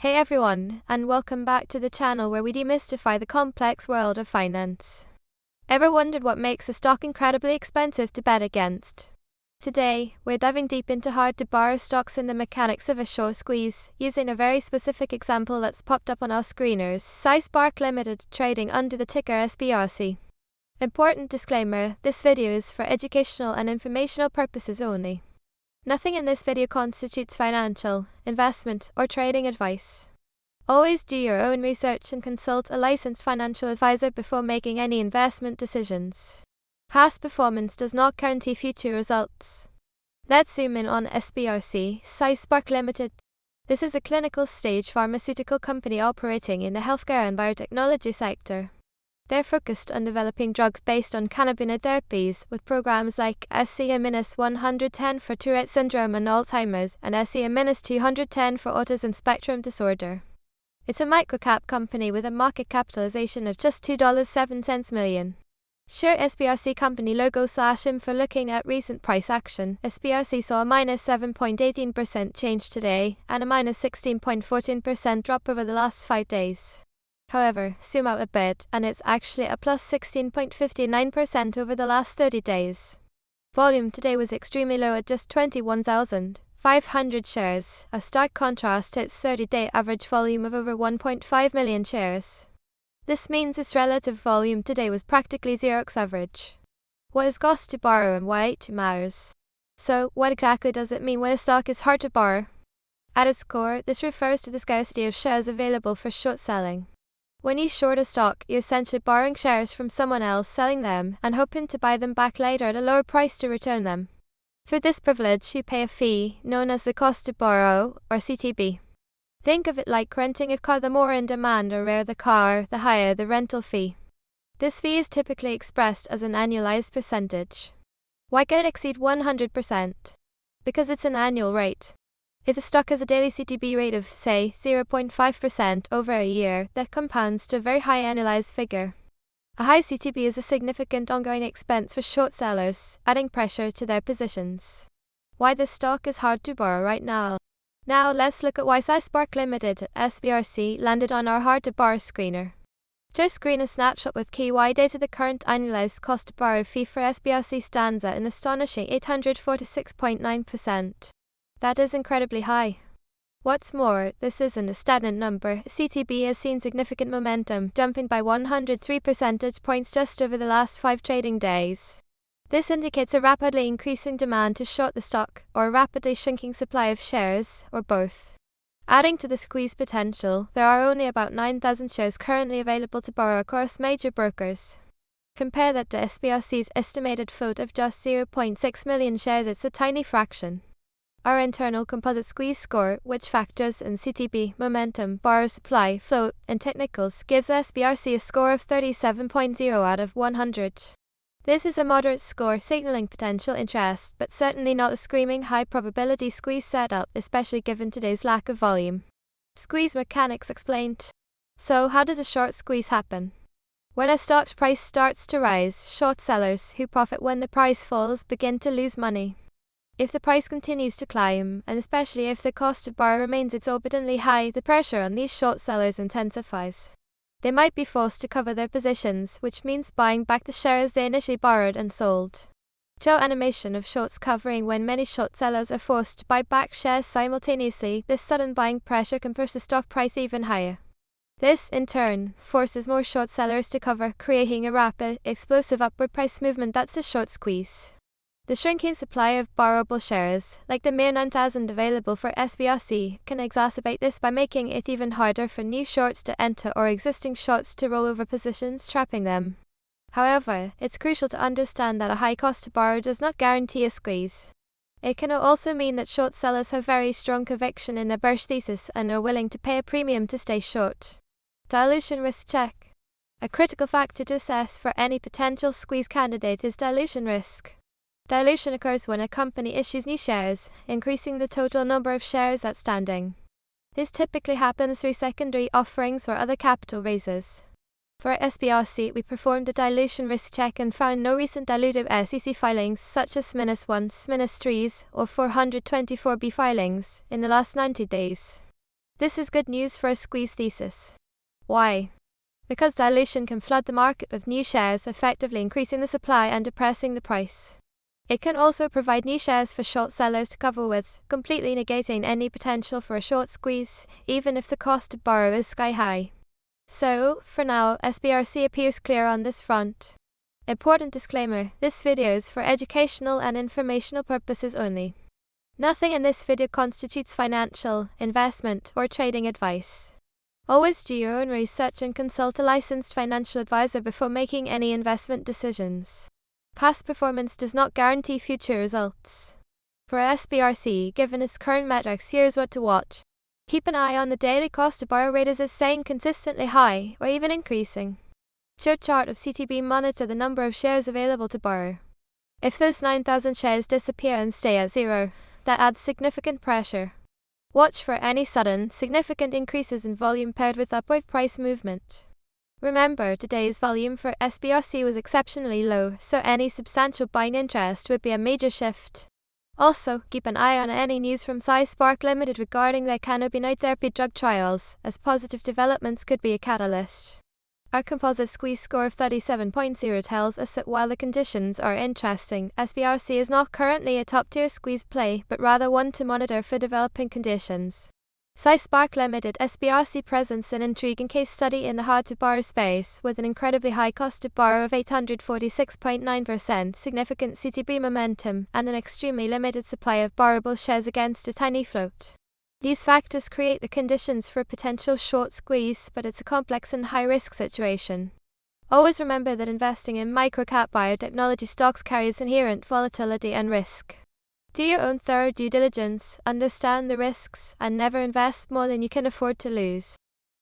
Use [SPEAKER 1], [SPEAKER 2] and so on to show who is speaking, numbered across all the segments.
[SPEAKER 1] Hey everyone, and welcome back to the channel where we demystify the complex world of finance. Ever wondered what makes a stock incredibly expensive to bet against? Today, we're diving deep into how to borrow stocks and the mechanics of a short squeeze, using a very specific example that's popped up on our screeners, SPRC Limited, trading under the ticker SPRC. Important disclaimer, this video is for educational and informational purposes only. Nothing in this video constitutes financial, investment, or trading advice. Always do your own research and consult a licensed financial advisor before making any investment decisions. Past performance does not guarantee future results. Let's zoom in on SPRC, SPRC Limited. This is a clinical stage pharmaceutical company operating in the healthcare and biotechnology sector. They're focused on developing drugs based on cannabinoid therapies, with programs like SC-110 for Tourette syndrome and Alzheimer's, and SC-210 for autism spectrum disorder. It's a microcap company with a market capitalization of just $2.07 million. Share SPRC company logo/info. Looking at recent price action, SPRC saw a minus 7.18% change today, and a minus 16.14% drop over the last 5 days. However, zoom out a bit, and it's actually a plus 16.59% over the last 30 days. Volume today was extremely low at just 21,500 shares, a stark contrast to its 30-day average volume of over 1.5 million shares. This means its relative volume today was practically 0x average. What is cost to borrow and why it matters? So, what exactly does it mean when a stock is hard to borrow? At its core, this refers to the scarcity of shares available for short selling. When you short a stock, you're essentially borrowing shares from someone else, selling them, and hoping to buy them back later at a lower price to return them. For this privilege, you pay a fee, known as the cost to borrow, or CTB. Think of it like renting a car. The more in demand or rare the car, the higher the rental fee. This fee is typically expressed as an annualized percentage. Why can it exceed 100%? Because it's an annual rate. If a stock has a daily CTB rate of, say, 0.5% over a year, that compounds to a very high annualized figure. A high CTB is a significant ongoing expense for short sellers, adding pressure to their positions. Why this stock is hard to borrow right now. Now let's look at why SPRC Limited, SPRC, landed on our hard to borrow screener. Just screen a snapshot with key Y data. The current annualized cost to borrow fee for SPRC stands at an astonishing 846.9%. That is incredibly high. What's more, this isn't a stagnant number. CTB has seen significant momentum, jumping by 103 percentage points just over the last 5 trading days. This indicates a rapidly increasing demand to short the stock, or a rapidly shrinking supply of shares, or both. Adding to the squeeze potential, there are only about 9,000 shares currently available to borrow across major brokers. Compare that to SPRC's estimated float of just 0.6 million shares. It's a tiny fraction. Our internal composite squeeze score, which factors in CTB, momentum, borrow supply, float, and technicals, gives SPRC a score of 37.0 out of 100. This is a moderate score, signaling potential interest, but certainly not a screaming high probability squeeze setup, especially given today's lack of volume. Squeeze mechanics explained. So, how does a short squeeze happen? When a stock's price starts to rise, short sellers, who profit when the price falls, begin to lose money. If the price continues to climb, and especially if the cost to borrow remains exorbitantly high, the pressure on these short sellers intensifies. They might be forced to cover their positions, which means buying back the shares they initially borrowed and sold. Show animation of shorts covering. When many short sellers are forced to buy back shares simultaneously, this sudden buying pressure can push the stock price even higher. This, in turn, forces more short sellers to cover, creating a rapid, explosive upward price movement. That's the short squeeze. The shrinking supply of borrowable shares, like the mere 9,000 available for SPRC, can exacerbate this by making it even harder for new shorts to enter or existing shorts to roll over positions, trapping them. However, it's crucial to understand that a high cost to borrow does not guarantee a squeeze. It can also mean that short sellers have very strong conviction in their bearish thesis and are willing to pay a premium to stay short. Dilution risk check. A critical factor to assess for any potential squeeze candidate is dilution risk. Dilution occurs when a company issues new shares, increasing the total number of shares outstanding. This typically happens through secondary offerings or other capital raises. For SPRC, we performed a dilution risk check and found no recent dilutive SEC filings such as -1s, -3s, or 424B filings in the last 90 days. This is good news for a squeeze thesis. Why? Because dilution can flood the market with new shares, effectively increasing the supply and depressing the price. It can also provide new shares for short sellers to cover with, completely negating any potential for a short squeeze, even if the cost to borrow is sky high. So, for now, SPRC appears clear on this front. Important disclaimer, this video is for educational and informational purposes only. Nothing in this video constitutes financial, investment, or trading advice. Always do your own research and consult a licensed financial advisor before making any investment decisions. Past performance does not guarantee future results. For SPRC, given its current metrics, here's what to watch. Keep an eye on the daily cost to borrow rate. Is it staying consistently high, or even increasing? Show chart of CTB. Monitor the number of shares available to borrow. If those 9,000 shares disappear and stay at zero, that adds significant pressure. Watch for any sudden, significant increases in volume paired with upward price movement. Remember, today's volume for SPRC was exceptionally low, so any substantial buying interest would be a major shift. Also, keep an eye on any news from SPRC Limited regarding their cannabinoid therapy drug trials, as positive developments could be a catalyst. Our composite squeeze score of 37.0 tells us that while the conditions are interesting, SPRC is not currently a top-tier squeeze play, but rather one to monitor for developing conditions. SPRC Limited SPRC presents an intriguing case study in the hard-to-borrow space, with an incredibly high cost to borrow of 846.9%, significant CTB momentum, and an extremely limited supply of borrowable shares against a tiny float. These factors create the conditions for a potential short squeeze, but it's a complex and high-risk situation. Always remember that investing in micro-cap biotechnology stocks carries inherent volatility and risk. Do your own thorough due diligence, understand the risks, and never invest more than you can afford to lose.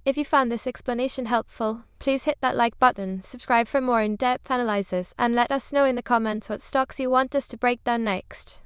[SPEAKER 1] If you found this explanation helpful, please hit that like button, subscribe for more in-depth analysis, and let us know in the comments what stocks you want us to break down next.